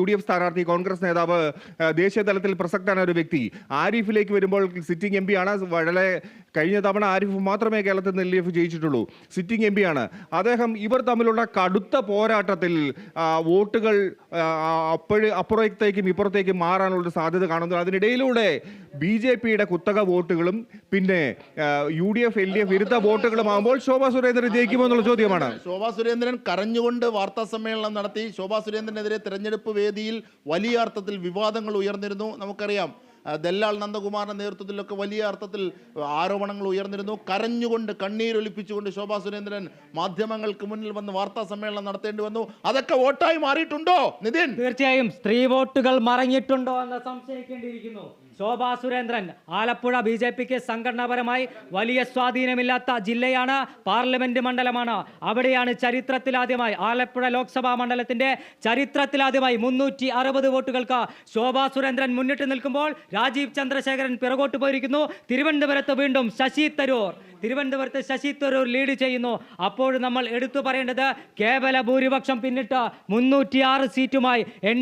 UDF സ്ഥാനാർത്ഥി, കോൺഗ്രസ് നേതാവ്, ദേശീയ തലത്തിൽ പ്രസക്തനായ ഒരു വ്യക്തി. ആരിഫിലേക്ക് വരുമ്പോൾ സിറ്റിംഗ് MP ആണ്. വളരെ കഴിഞ്ഞ തവണ ആരിഫ് മാത്രമേ കേരളത്തിൽ നിന്ന് LDF ജയിച്ചിട്ടുള്ളൂ. സിറ്റിംഗ് MP ആണ് അദ്ദേഹം. ഇവർ തമ്മിലുള്ള കടുത്ത പോരാട്ടത്തിൽ വോട്ടുകൾ അപ്പുറത്തേക്കും ഇപ്പുറത്തേക്കും മാറാനുള്ള സാധ്യത കാണുന്നു. അതിനിടയിലൂടെ BJPയുടെ കുത്തക വോട്ടുകളും പിന്നെ UDF LDF വിരുദ്ധ വോട്ടുകളും ആകുമ്പോൾ ശോഭാ സുരേന്ദ്രൻ ജയിക്കുമോ എന്നുള്ള ചോദ്യമാണ്. ശോഭാ സുരേന്ദ്രൻ കരഞ്ഞുകൊണ്ട് വാർത്താ സമ്മേളനം നടത്തി. ശോഭാ സുരേന്ദ്രനെതിരെ തെരഞ്ഞെടുപ്പ് വേദിയിൽ വലിയ അർത്ഥത്തിൽ വിവാദങ്ങൾ ഉയർന്നിരുന്നു. നമുക്കറിയാം, ദല്ലാൽ നന്ദകുമാറിന്റെ നേതൃത്വത്തിലൊക്കെ വലിയ അർത്ഥത്തിൽ ആരോപണങ്ങൾ ഉയർന്നിരുന്നു. കരഞ്ഞുകൊണ്ട് കണ്ണീരൊലിപ്പിച്ചുകൊണ്ട് ശോഭാ സുരേന്ദ്രൻ മാധ്യമങ്ങൾക്ക് മുന്നിൽ വന്ന് വാർത്താ സമ്മേളനം നടത്തേണ്ടി വന്നു. അതൊക്കെ വോട്ടായി മാറിയിട്ടുണ്ടോ നിതിൻ? തീർച്ചയായും സ്ത്രീ വോട്ടുകൾ മറഞ്ഞിട്ടുണ്ടോ എന്ന് സംശയിക്കേണ്ടിയിരിക്കുന്നു. ശോഭാ സുരേന്ദ്രൻ, ആലപ്പുഴ BJPക്ക് സംഘടനാപരമായി വലിയ സ്വാധീനമില്ലാത്ത ജില്ലയാണ്, പാർലമെന്റ് മണ്ഡലമാണ്. അവിടെയാണ് ചരിത്രത്തിലാദ്യമായി, ആലപ്പുഴ ലോക്സഭാ മണ്ഡലത്തിന്റെ ചരിത്രത്തിലാദ്യമായി 360 വോട്ടുകൾക്ക് ശോഭാ സുരേന്ദ്രൻ മുന്നിട്ട് നിൽക്കുമ്പോൾ രാജീവ് ചന്ദ്രശേഖരൻ പിറകോട്ട് പോയിരിക്കുന്നു. തിരുവനന്തപുരത്ത് വീണ്ടും ശശി തരൂർ ലീഡ് ചെയ്യുന്നു. അപ്പോൾ നമ്മൾ എടുത്തു പറയേണ്ടത് കേവല ഭൂരിപക്ഷം പിന്നിട്ട് 306 സീറ്റുമായി